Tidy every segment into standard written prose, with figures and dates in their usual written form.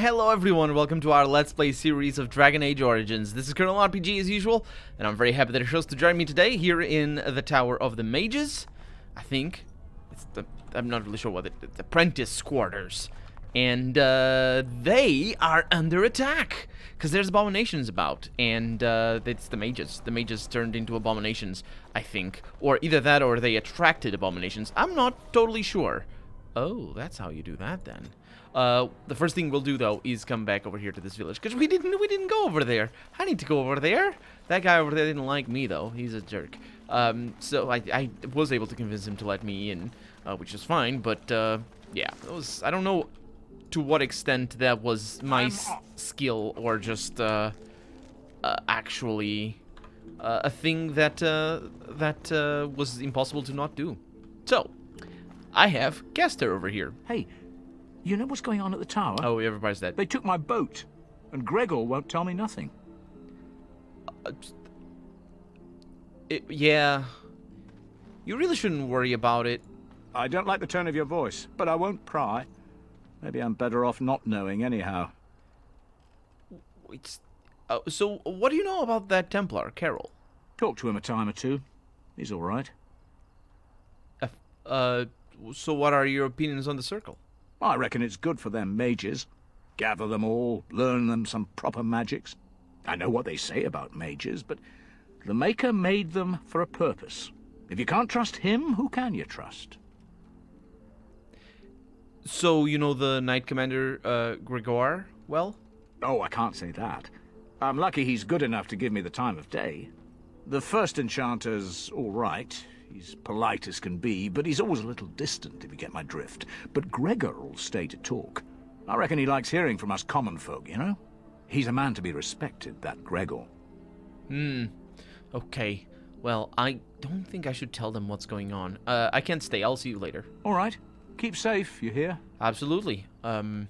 Hello everyone, welcome to our Let's Play series of Dragon Age Origins. This is Colonel RPG as usual, and I'm very happy that you're chose to join me today here in the Tower of the Mages. I think it's I'm not really sure what the apprentice quarters. And they are under attack because there's abominations about, and it's the mages. The mages turned into abominations, I think, or either that or they attracted abominations. I'm not totally sure. Oh, that's how you do that then. The first thing we'll do though is come back over here to this village because we didn't go over there. I need to go over there. That guy over there didn't like me though. He's a jerk. So I was able to convince him to let me in, which is fine. But yeah, it was, I don't know to what extent that was my skill or just actually a thing that was impossible to not do. So I have Kester over here. Hey, you know what's going on at the tower? Oh, everybody's dead. They took my boat, and Gregor won't tell me nothing. Yeah. You really shouldn't worry about it. I don't like the tone of your voice, but I won't pry. Maybe I'm better off not knowing anyhow. So, what do you know about that Templar, Carol? Talked to him a time or two. He's all right. So what are your opinions on the Circle? I reckon it's good for them mages. Gather them all, learn them some proper magics. I know what they say about mages, but the Maker made them for a purpose. If you can't trust him, who can you trust? So, you know the Knight Commander, Gregor, well? Oh, I can't say that. I'm lucky he's good enough to give me the time of day. The first enchanter's all right. He's polite as can be, but he's always a little distant, if you get my drift. But Gregor will stay to talk. I reckon he likes hearing from us common folk, you know? He's a man to be respected, that Gregor. Okay. Well, I don't think I should tell them what's going on. I can't stay. I'll see you later. All right. Keep safe, you hear? Absolutely. I'll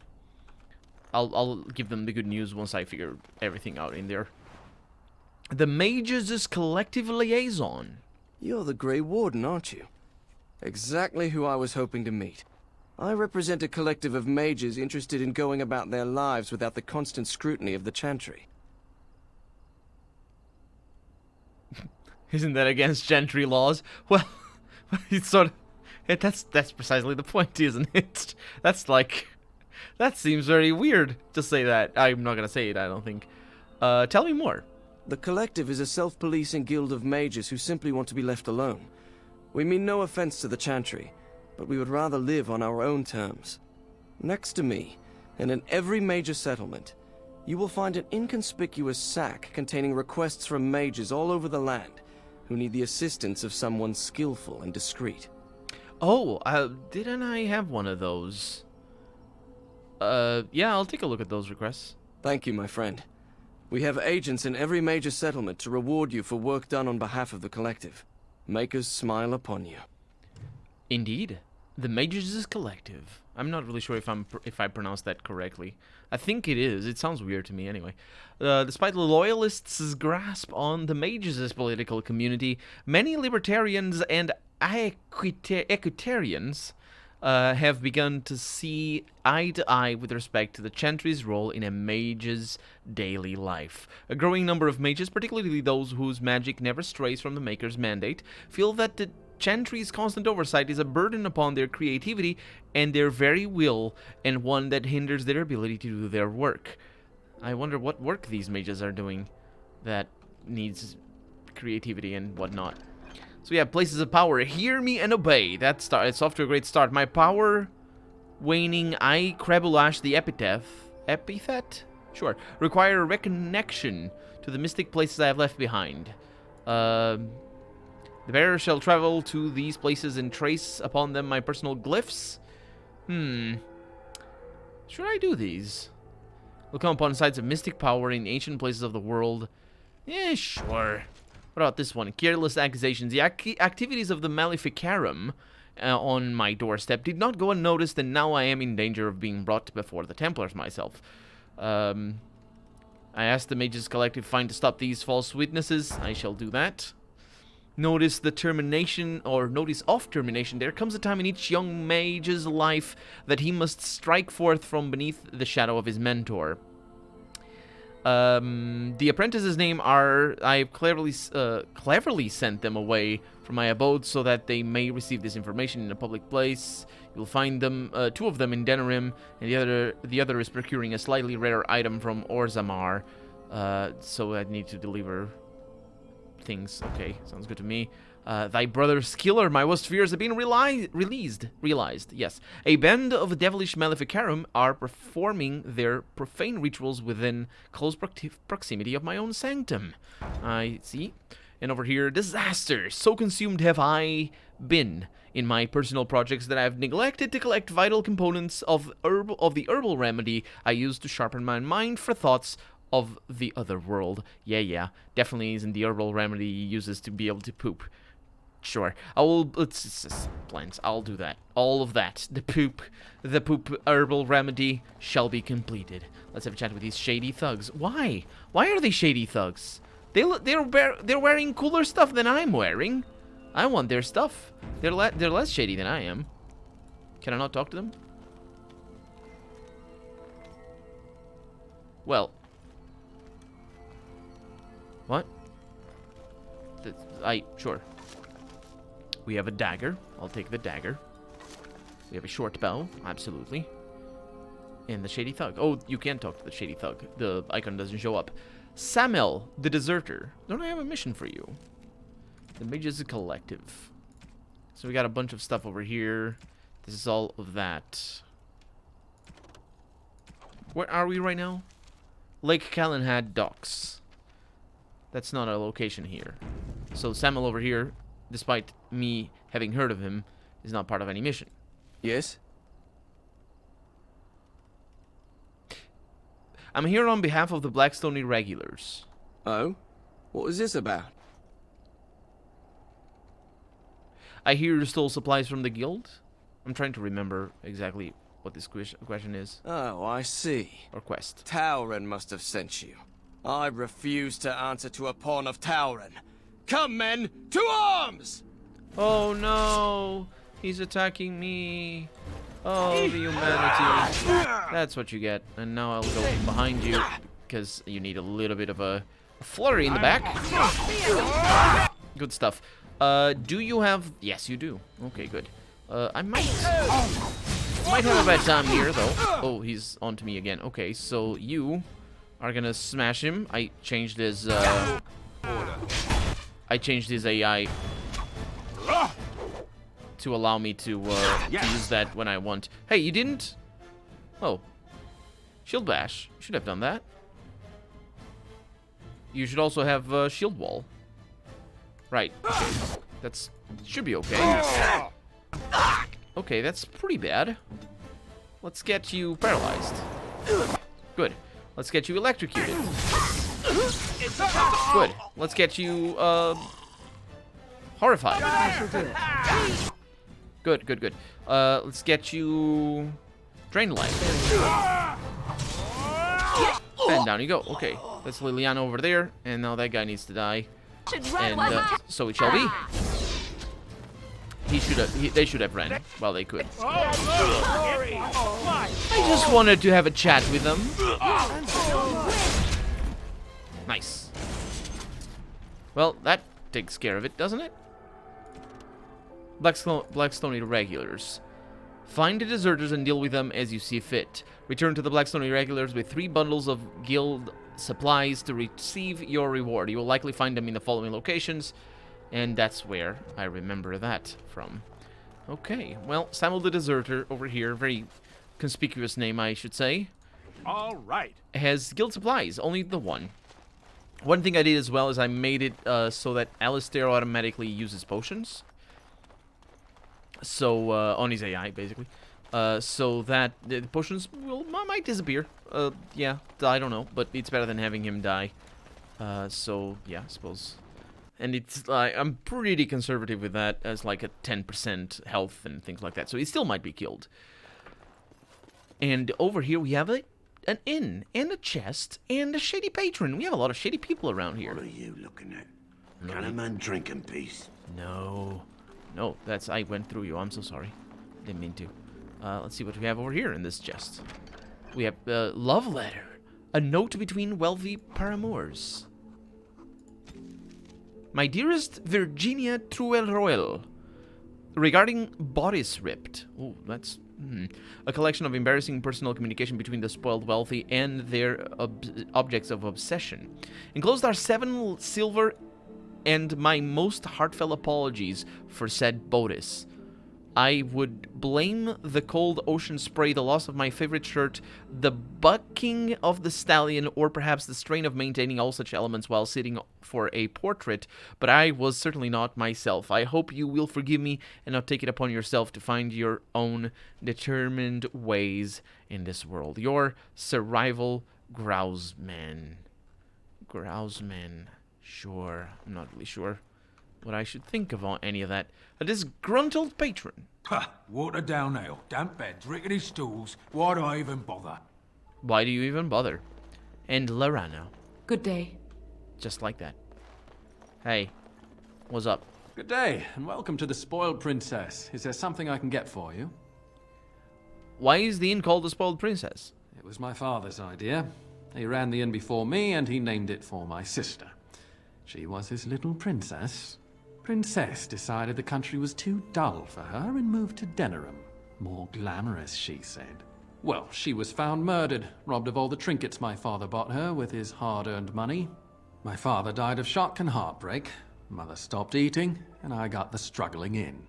give them the good news once I figure everything out in there. The Mages' Collective Liaison. You're the Grey Warden, aren't you? Exactly who I was hoping to meet. I represent a collective of mages interested in going about their lives without the constant scrutiny of the Chantry. Isn't that against Chantry laws? Well, it's sort of... That's precisely the point, isn't it? That's like... That seems very weird to say that. I'm not gonna say it, I don't think. Tell me more. The Collective is a self-policing guild of mages who simply want to be left alone. We mean no offense to the Chantry, but we would rather live on our own terms. Next to me, and in every major settlement, you will find an inconspicuous sack containing requests from mages all over the land who need the assistance of someone skillful and discreet. Oh, didn't I have one of those? Yeah, I'll take a look at those requests. Thank you, my friend. We have agents in every major settlement to reward you for work done on behalf of the Collective. Makers smile upon you. Indeed. The Mages' Collective. I'm not really sure if I pronounced that correctly. I think it is. It sounds weird to me anyway. Despite the Loyalists' grasp on the Mages' political community, many Libertarians and Equitarians have begun to see eye to eye with respect to the Chantry's role in a mage's daily life. A growing number of mages, particularly those whose magic never strays from the Maker's mandate, feel that the Chantry's constant oversight is a burden upon their creativity and their very will, and one that hinders their ability to do their work. I wonder what work these mages are doing that needs creativity and whatnot. So yeah, places of power. Hear me and obey. It's off to a great start. My power waning, I Krebulash the epithet? Sure. Require a reconnection to the mystic places I have left behind. The bearer shall travel to these places and trace upon them my personal glyphs. Should I do these? We'll come upon sites of mystic power in ancient places of the world. Yeah, sure. What about this one? Careless accusations. The activities of the Maleficarum on my doorstep did not go unnoticed, and now I am in danger of being brought before the Templars myself. I asked the Mages Collective find to stop these false witnesses. I shall do that. Notice the termination, or notice of termination. There comes a time in each young mage's life that he must strike forth from beneath the shadow of his mentor. The apprentices' name are... I have cleverly sent them away from my abode so that they may receive this information in a public place. You'll find them, two of them in Denerim, and the other is procuring a slightly rarer item from Orzammar. So I need to deliver things. Okay, sounds good to me. Thy brother's killer, my worst fears have been realized. Yes. A band of devilish maleficarum are performing their profane rituals within close proximity of my own sanctum. I see. And over here, disaster. So consumed have I been in my personal projects that I have neglected to collect vital components of the herbal remedy I use to sharpen my mind for thoughts of the other world. Yeah. Definitely isn't the herbal remedy he uses to be able to poop. Sure. It's plans. I'll do that. All of that. The poop herbal remedy shall be completed. Let's have a chat with these shady thugs. Why? Why are they shady thugs? They're wearing cooler stuff than I'm wearing. I want their stuff. They're less shady than I am. Can I not talk to them? Well. What? Sure. We have a dagger. I'll take the dagger. We have a short bow. Absolutely. And the shady thug. Oh, you can talk to the shady thug. The icon doesn't show up. Samel, the deserter. Don't I have a mission for you? The Mages Collective. So we got a bunch of stuff over here. This is all of that. Where are we right now? Lake Callanhead Docks. That's not a location here. So Samel over here, despite me having heard of him, is not part of any mission. Yes? I'm here on behalf of the BlackstoneIrregulars. Oh? What was this about? I hear you stole supplies from the guild. I'm trying to remember exactly what this question is. Oh, I see. Or quest. Tauren must have sent you. I refuse to answer to a pawn of Tauren. Come, men, to arms! Oh no! He's attacking me. Oh, the humanity. That's what you get. And now I'll go behind you, because you need a little bit of a flurry in the back. Good stuff. Do you have... Yes, you do. Okay, good. I might have a bad time here, though. Oh, he's onto me again. Okay, so you are gonna smash him. I changed his AI to allow me to use that when I want. Hey, you didn't? Oh. Shield Bash. You should have done that. You should also have Shield Wall. Right. Okay. That's... should be okay. Okay, that's pretty bad. Let's get you paralyzed. Good. Let's get you electrocuted. Good. Let's get you, horrified. Good. Let's get you drained life. And down you go. Okay. That's Liliana over there. And now that guy needs to die. And, so it shall be. They should have ran while they could. I just wanted to have a chat with them. Nice. Well, that takes care of it, doesn't it? BlackstoneIrregulars. Find the deserters and deal with them as you see fit. Return to the BlackstoneIrregulars with 3 bundles of guild supplies to receive your reward. You will likely find them in the following locations. And that's where I remember that from. Okay, well, Samuel the Deserter over here, very conspicuous name, I should say. All right. Has guild supplies, only the one. One thing I did as well is I made it so that Alistair automatically uses potions. So, on his AI, basically. So that the potions might disappear. Yeah, I don't know, but it's better than having him die. So, yeah, I suppose... And it's like, I'm pretty conservative with that as like a 10% health and things like that. So he still might be killed. And over here we have an inn and a chest and a shady patron. We have a lot of shady people around here. What are you looking at? Can a man drink in peace? No. No, I went through you. I'm so sorry. Didn't mean to. Let's see what we have over here in this chest. We have a love letter. A note between wealthy paramours. My dearest Virginia Truel, regarding bodies ripped. Oh, that's... A collection of embarrassing personal communication between the spoiled wealthy and their objects of obsession. Enclosed are 7 silver and my most heartfelt apologies for said bodice. I would blame the cold ocean spray, the loss of my favorite shirt, the bucking of the stallion, or perhaps the strain of maintaining all such elements while sitting for a portrait, but I was certainly not myself. I hope you will forgive me and not take it upon yourself to find your own determined ways in this world. Your survival Grouseman. Grouseman. Sure, I'm not really sure what I should think of any of that. A disgruntled patron. Ha! Water down ale, damp beds, rickety stools. Why do I even bother? Why do you even bother? And Liliana. Good day. Just like that. Hey, what's up? Good day, and welcome to the Spoiled Princess. Is there something I can get for you? Why is the inn called the Spoiled Princess? It was my father's idea. He ran the inn before me, and he named it for my sister. She was his little princess. Princess decided the country was too dull for her and moved to Denerim. More glamorous, she said. Well, she was found murdered, robbed of all the trinkets my father bought her with his hard-earned money. My father died of shock and heartbreak. Mother stopped eating, and I got the struggling inn.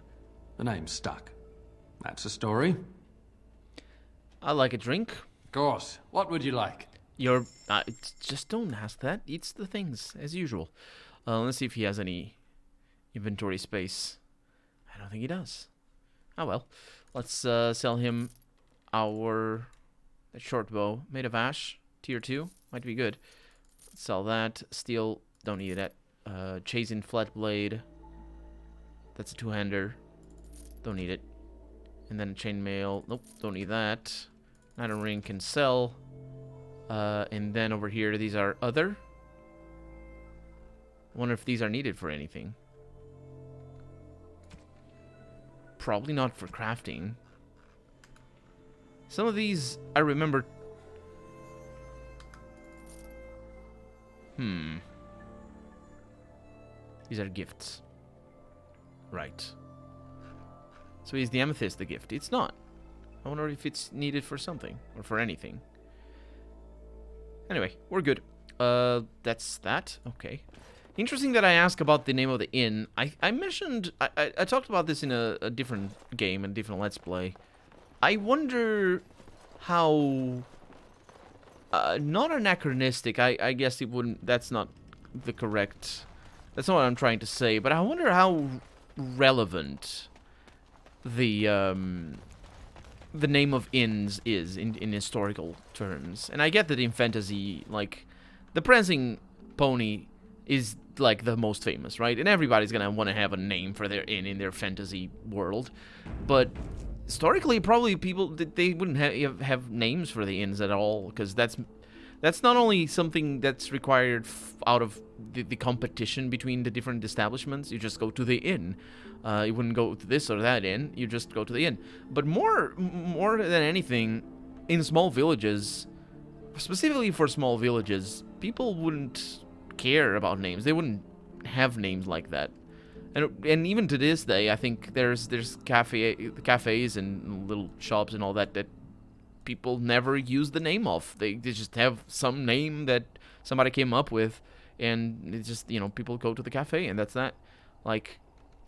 The name stuck. That's the story. I like a drink. Of course. What would you like? Just don't ask that. Eats the things, as usual. Let's see if he has any inventory space. I don't think he does. Oh well. Let's sell him that short bow. Made of ash. Tier 2. Might be good. Let's sell that. Steel. Don't need that. Chasing flat blade. That's a 2-hander. Don't need it. And then a chainmail. Nope. Don't need that. Iron ring can sell. And then over here, these are other. I wonder if these are needed for anything. Probably not for crafting. Some of these, I remember... These are gifts. Right. So is the amethyst the gift? It's not. I wonder if it's needed for something. Or for anything. Anyway, we're good. That's that. Okay. Interesting that I asked about the name of the inn. I mentioned... I talked about this in a different game, a different Let's Play. I wonder how... not anachronistic. I guess it wouldn't... That's not the correct... That's not what I'm trying to say. But I wonder how relevant the name of inns is in historical terms. And I get that in fantasy, like, the prancing pony is, like, the most famous, right? And everybody's gonna want to have a name for their inn in their fantasy world. But historically, probably people, they wouldn't have names for the inns at all, because that's not only something that's required out of the competition between the different establishments. You just go to the inn. You wouldn't go to this or that inn. You just go to the inn. But more than anything, in small villages, specifically for small villages, people wouldn't care about names. They wouldn't have names like that. And even to this day, I think there's cafes and little shops and all that people never use the name of. They just have some name that somebody came up with, and it's just, you know, people go to the cafe and that's that. Like,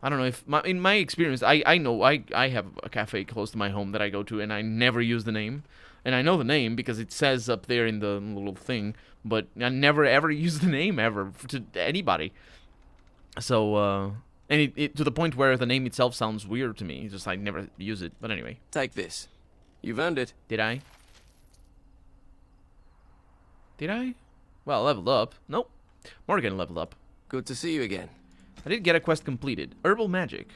I don't know if in my experience, I know I have a cafe close to my home that I go to, and I never use the name. And I know the name because it says up there in the little thing, but I never ever use the name ever to anybody. So and it to the point where the name itself sounds weird to me. Just I never use it. But anyway, Take this. You've earned it. did I? Did I? Well, leveled up. Nope. Morgan leveled up. Good to see you again. I did get a quest completed. Herbal magic.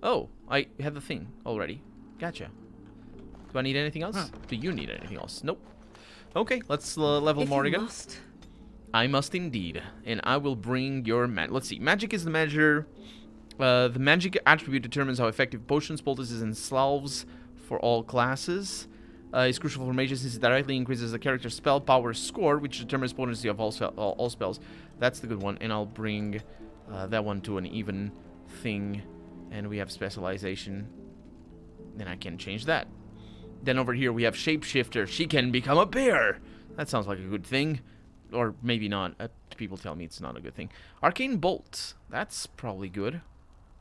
Oh, I have the thing already. Gotcha. Do I need anything else? Do you need anything else? Nope. Okay, let's level If you Morgan. must. I must indeed. And I will bring your let's see. Magic is the measure. The magic attribute determines how effective potions, poultices, and salves for all classes. It's crucial for mages since it directly increases the character's spell power score, which determines potency of all spells. That's the good one. And I'll bring that one to an even thing. And we have specialization. Then I can change that. Then over here we have Shapeshifter. She can become a bear. That sounds like a good thing. Or maybe not. People tell me it's not a good thing. Arcane Bolt. That's probably good.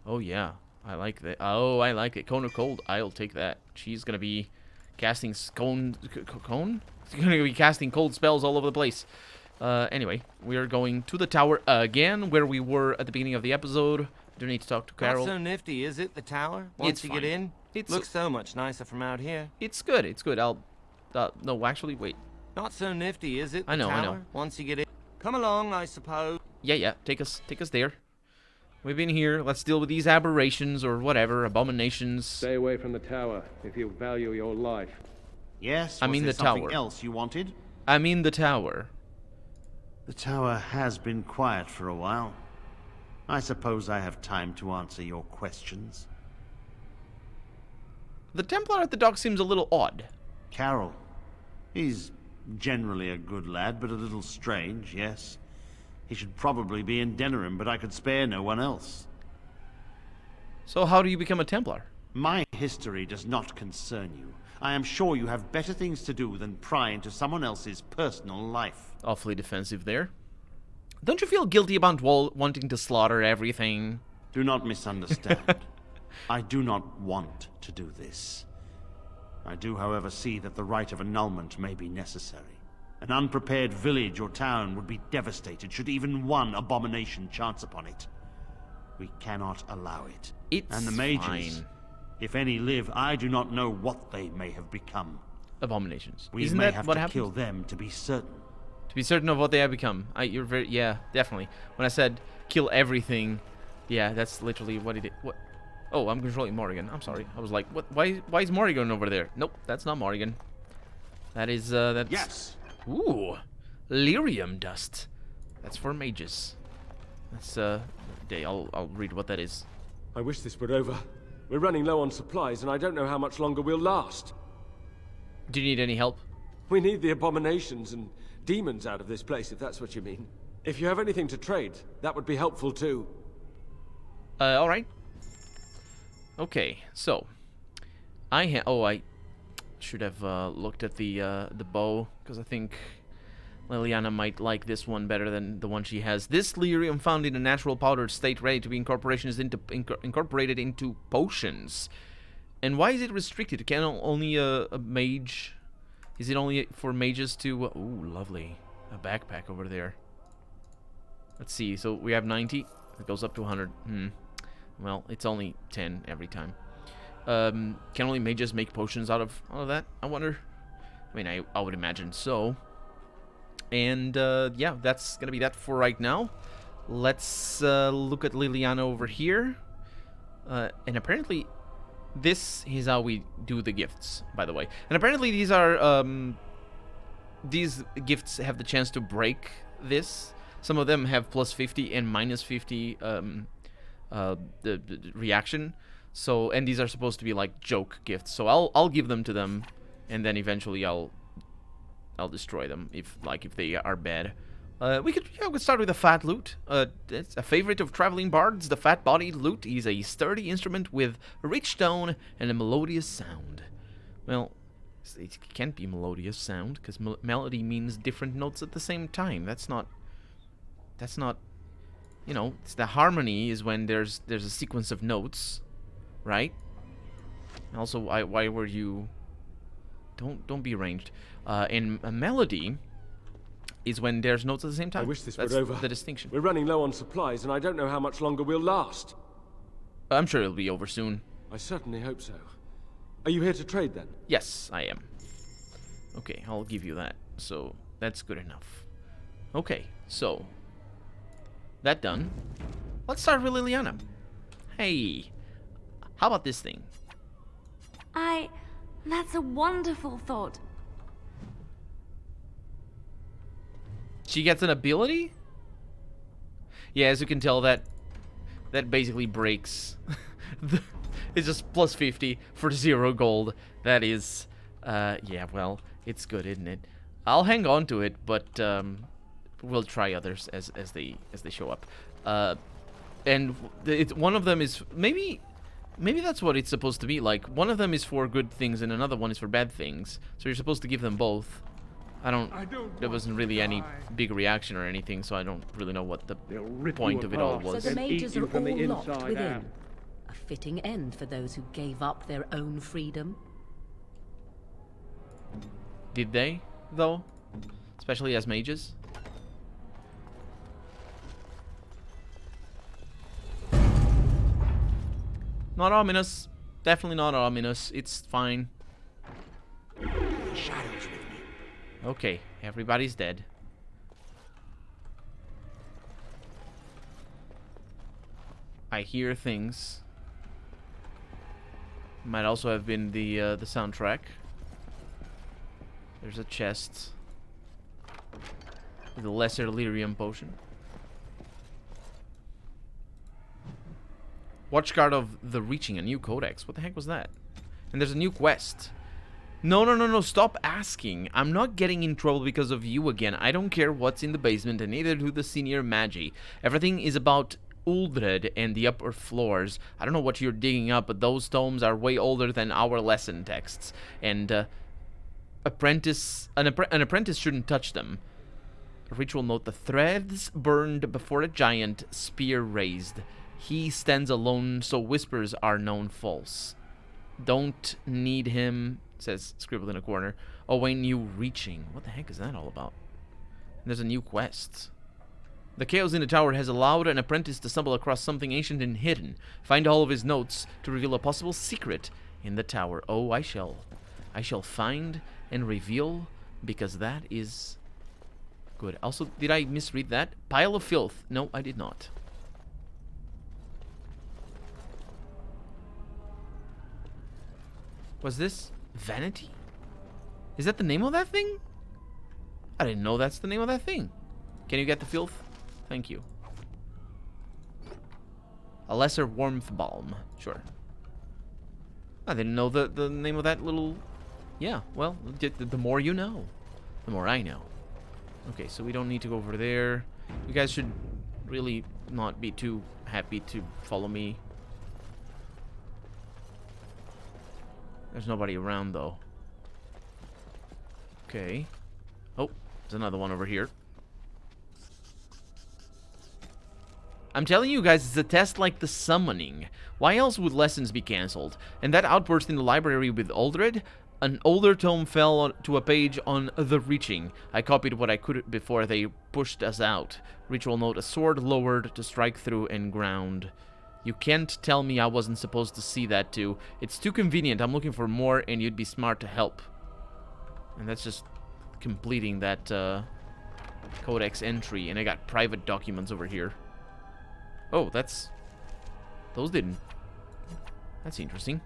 Oh, yeah. I like that. Oh, I like it. Cone of Cold. I'll take that. She's going to be casting cone? She's going to be casting cold spells all over the place. Anyway, we are going to the tower again, where we were at the beginning of the episode. Do need to talk to Carol. Not so nifty, is it, the tower? Once you get in? It looks so much nicer from out here. It's good. It's good. No, actually, wait. Not so nifty, is it, the I know. tower? Once you get in. Come along, I suppose. Yeah. Take us there. We've been here. Let's deal with these aberrations or whatever, abominations. Stay away from the tower if you value your life. Yes? I mean was the there something tower. else you wanted? I mean the tower. The tower has been quiet for a while. I suppose I have time to answer your questions. The Templar at the dock seems a little odd. Carol. He's generally a good lad, but a little strange, yes. He should probably be in Denerim, but I could spare no one else. So how do you become a Templar? My history does not concern you. I am sure you have better things to do than pry into someone else's personal life. Awfully defensive there. Don't you feel guilty about wanting to slaughter everything? Do not misunderstand. I do not want to do this. I do, however, see that the rite of annulment may be necessary. An unprepared village or town would be devastated should even one abomination chance upon it. We cannot allow it. It's and the mages, fine. if any live, I do not know what they may have become. Abominations. We Isn't may that have what to happens? kill them to be certain. To be certain of what they have become. You're very, yeah, definitely. When I said kill everything, yeah, that's literally what it is. What? Oh, I'm controlling Morrigan. I'm sorry. I was like, what? Why is Morrigan over there? Nope, that's not Morrigan. That is, that's... Yes! Ooh, lyrium dust. That's for mages. That's, I'll read what that is. I wish this were over. We're running low on supplies, and I don't know how much longer we'll last. Do you need any help? We need the abominations and demons out of this place, if that's what you mean. If you have anything to trade, that would be helpful too. Alright. Okay, so I should have looked at the bow, because I think Liliana might like this one better than the one she has. This lyrium found in a natural powdered state ready to be incorporated into potions. And why is it restricted? Can only a mage? Is it only for mages to... ooh, lovely. A backpack over there. Let's see, so we have 90. It goes up to 100. Well, it's only 10 every time. Can only mages make potions out of that? I wonder. I mean, I would imagine so. And, yeah, that's gonna be that for right now. Let's look at Liliana over here. And apparently, this is how we do the gifts, by the way. And apparently these are, these gifts have the chance to break this. Some of them have plus 50 and minus 50, the reaction. So, and these are supposed to be like joke gifts. So I'll give them to them, and then eventually I'll destroy them if they are bad. We could start with the fat lute. It's a favorite of traveling bards. The fat-bodied lute is a sturdy instrument with a rich tone and a melodious sound. Well, it can't be melodious sound because melody means different notes at the same time. That's not. You know, it's the harmony is when there's a sequence of notes, right? And also, why were you? Don't be ranged. In a melody is when there's notes at the same time. I wish this That's were over. the distinction. We're running low on supplies, and I don't know how much longer we'll last. I'm sure it'll be over soon. I certainly hope so. Are you here to trade, then? Yes, I am. Okay, I'll give you that. So, that's good enough. Okay, so... that done. Let's start with Liliana. Hey, how about this thing? That's a wonderful thought. She gets an ability? Yeah, as you can tell, that basically breaks. It's just plus 50 for 0 gold. That is, yeah, well, it's good, isn't it? I'll hang on to it, but we'll try others as they show up. And one of them is maybe that's what it's supposed to be like. One of them is for good things and another one is for bad things. So you're supposed to give them both. There wasn't really any big reaction or anything, so I don't really know what the point of it all was. So the mages are all locked within. A fitting end for those who gave up their own freedom. Did they, though? Especially as mages? Not ominous. Definitely not ominous. It's fine. Shadows with me. Okay, everybody's dead. I hear things. Might also have been the soundtrack. There's a chest with a lesser lyrium potion. Watchguard of the Reaching, a new codex. What the heck was that? And there's a new quest. No, stop asking. I'm not getting in trouble because of you again. I don't care what's in the basement, and neither do the senior magi. Everything is about Uldred and the upper floors. I don't know what you're digging up, but those tomes are way older than our lesson texts. And, an apprentice shouldn't touch them. A ritual note, the threads burned before a giant, spear raised. He stands alone, so whispers are known false. Don't need him, says scribbled in a corner. Oh, a new reaching. What the heck is that all about? And there's a new quest. The chaos in the tower has allowed an apprentice to stumble across something ancient and hidden. Find all of his notes to reveal a possible secret in the tower. Oh, I shall find and reveal, because that is good. Also, did I misread that? Pile of filth. No, I did not. Was this Vanity? Is that the name of that thing? I didn't know that's the name of that thing. Can you get the filth? Thank you. A lesser warmth balm. Sure. I didn't know the name of that little... Yeah, well, the more you know. The more I know. Okay, so we don't need to go over there. You guys should really not be too happy to follow me. There's nobody around, though. Okay. Oh, there's another one over here. I'm telling you guys, it's a test like the summoning. Why else would lessons be cancelled? And that outburst in the library with Uldred? An older tome fell to a page on the Reaching. I copied what I could before they pushed us out. Ritual note, a sword lowered to strike through and ground. You can't tell me I wasn't supposed to see that too. It's too convenient. I'm looking for more, and you'd be smart to help. And that's just completing that codex entry. And I got private documents over here. Oh, those didn't. That's interesting.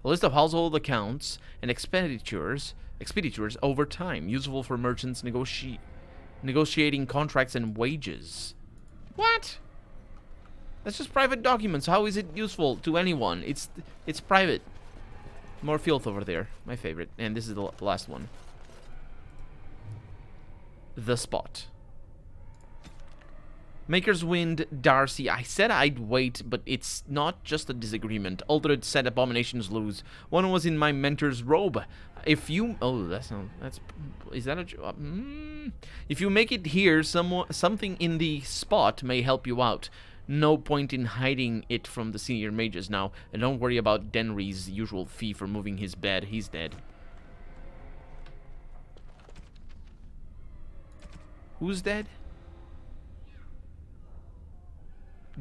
A list of household accounts and expenditures over time, useful for merchants negotiating contracts and wages. What? That's just private documents. How is it useful to anyone? It's private. More filth over there. My favorite. And this is the last one. The Spot. Maker's Wind, Darcy. I said I'd wait, but it's not just a disagreement. Uldred said abominations lose. One was in my mentor's robe. If you... Oh, that's... Is that a... If you make it here, something in the Spot may help you out. No point in hiding it from the senior mages now. And don't worry about Denry's usual fee for moving his bed. He's dead. Who's dead?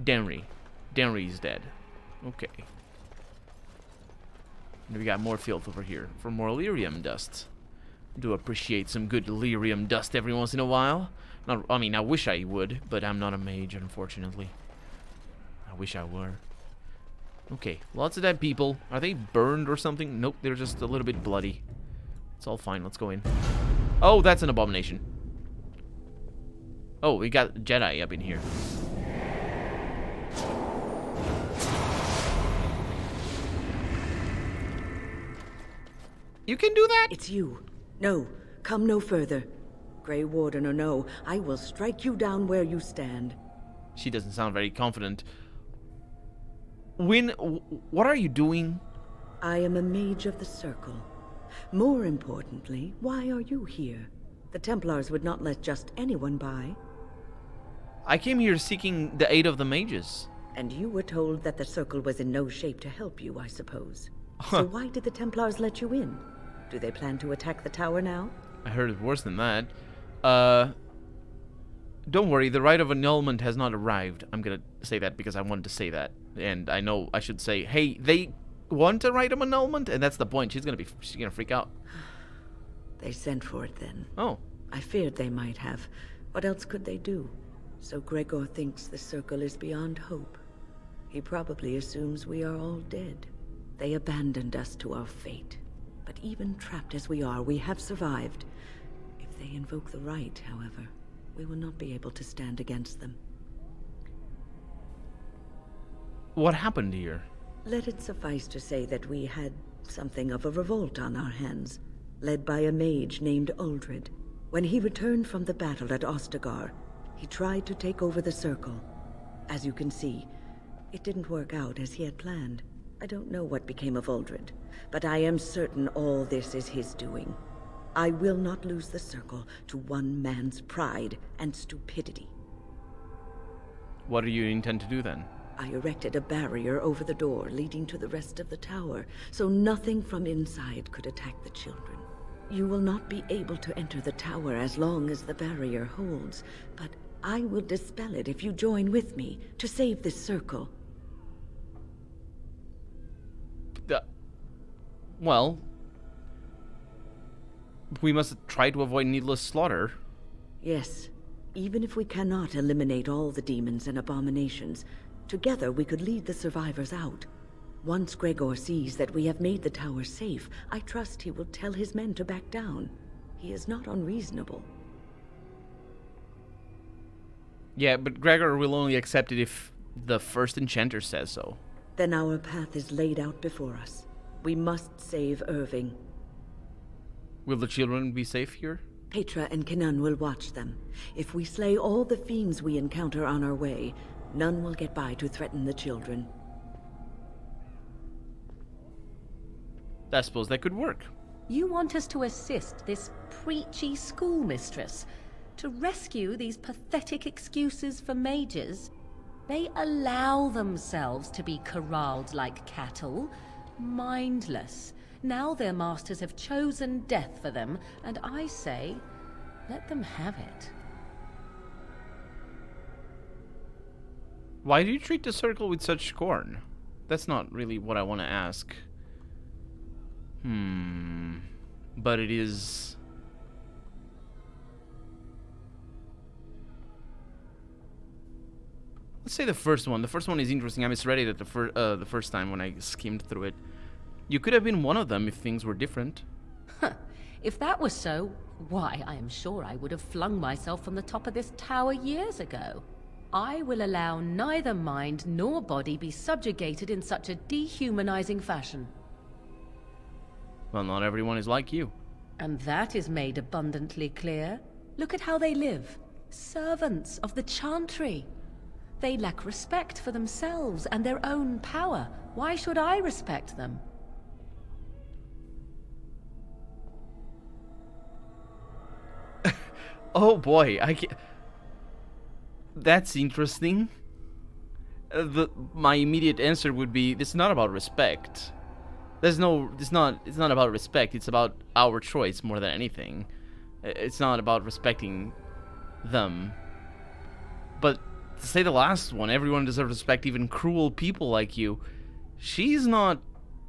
Denry. Denry's dead. Okay. And we got more filth over here for more lyrium dust. Do appreciate some good lyrium dust every once in a while. Not, I mean, I wish I would, but I'm not a mage, unfortunately. I wish I were. Okay, lots of dead people. Are they burned or something? Nope, they're just a little bit bloody. It's all fine. Let's go in. Oh, that's an abomination. Oh, we got Jedi up in here. You can do that? It's you. No, come no further. Grey Warden or no, I will strike you down where you stand. She doesn't sound very confident. What are you doing? I am a mage of the Circle. More importantly, why are you here? The Templars would not let just anyone by. I came here seeking the aid of the mages. And you were told that the Circle was in no shape to help you, I suppose. So why did the Templars let you in? Do they plan to attack the tower now? I heard it worse than that. Don't worry, the rite of annulment has not arrived. I'm gonna say that because I wanted to say that. And I know I should say, hey, they want a rite of annulment? And that's the point. She's gonna freak out. They sent for it then. Oh. I feared they might have. What else could they do? So Gregor thinks the Circle is beyond hope. He probably assumes we are all dead. They abandoned us to our fate. But even trapped as we are, we have survived. If they invoke the rite, however, we will not be able to stand against them. What happened here? Let it suffice to say that we had something of a revolt on our hands, led by a mage named Uldred. When he returned from the battle at Ostagar, he tried to take over the Circle. As you can see, it didn't work out as he had planned. I don't know what became of Uldred, but I am certain all this is his doing. I will not lose the Circle to one man's pride and stupidity. What do you intend to do then? I erected a barrier over the door leading to the rest of the tower, so nothing from inside could attack the children. You will not be able to enter the tower as long as the barrier holds, but I will dispel it if you join with me to save this Circle. Well, we must try to avoid needless slaughter. Yes, even if we cannot eliminate all the demons and abominations, together we could lead the survivors out. Once Gregor sees that we have made the tower safe, I trust he will tell his men to back down. He is not unreasonable. Yeah, but Gregor will only accept it if the first enchanter says so. Then our path is laid out before us. We must save Irving. Will the children be safe here? Petra and Kenan will watch them. If we slay all the fiends we encounter on our way, none will get by to threaten the children. I suppose that could work. You want us to assist this preachy schoolmistress to rescue these pathetic excuses for mages? They allow themselves to be corralled like cattle, mindless. Now their masters have chosen death for them, and I say, let them have it. Why do you treat the Circle with such scorn? That's not really what I want to ask. But it is... Let's say the first one. The first one is interesting. I misread it at the first time when I skimmed through it. You could have been one of them if things were different. If that was so, why, I am sure I would have flung myself from the top of this tower years ago. I will allow neither mind nor body be subjugated in such a dehumanizing fashion. Well, not everyone is like you. And that is made abundantly clear. Look at how they live. Servants of the Chantry. They lack respect for themselves and their own power. Why should I respect them? Oh boy, that's interesting. My immediate answer would be, this is not about respect. It's not about respect, it's about our choice more than anything. It's not about respecting them. But to say the last one, everyone deserves respect, even cruel people like you. She's not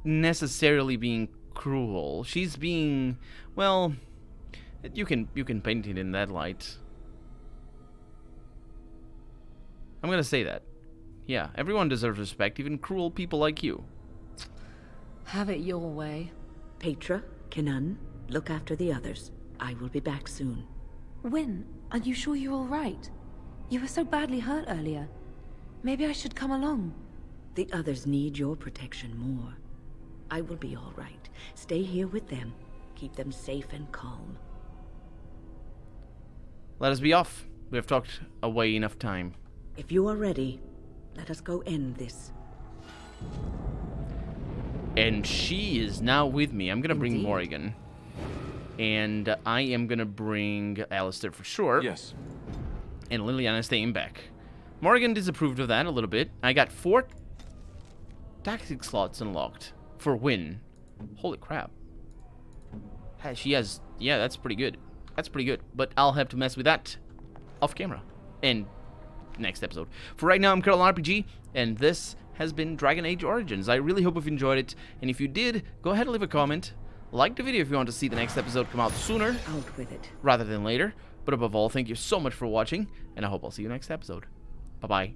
necessarily being cruel. She's being, well, you can paint it in that light. I'm gonna say that. Yeah, everyone deserves respect, even cruel people like you. Have it your way. Petra, Kenan, look after the others. I will be back soon. When? Are you sure you're all right? You were so badly hurt earlier. Maybe I should come along. The others need your protection more. I will be all right. Stay here with them. Keep them safe and calm. Let us be off. We have talked away enough time. If you are ready, let us go end this. And she is now with me. I'm gonna bring Indeed. Morrigan. And I am gonna bring Alistair for sure. Yes. And Liliana staying back. Morrigan disapproved of that a little bit. I got 4 tactic slots unlocked for win. Holy crap. She has... Yeah, that's pretty good. That's pretty good. But I'll have to mess with that off camera. And next episode. For right now, I'm Colonel RPG, and this has been Dragon Age Origins. I really hope you've enjoyed it. And if you did, go ahead and leave a comment. Like the video if you want to see the next episode come out sooner Out with it. rather than later. But above all, thank you so much for watching, and I hope I'll see you next episode. Bye-bye.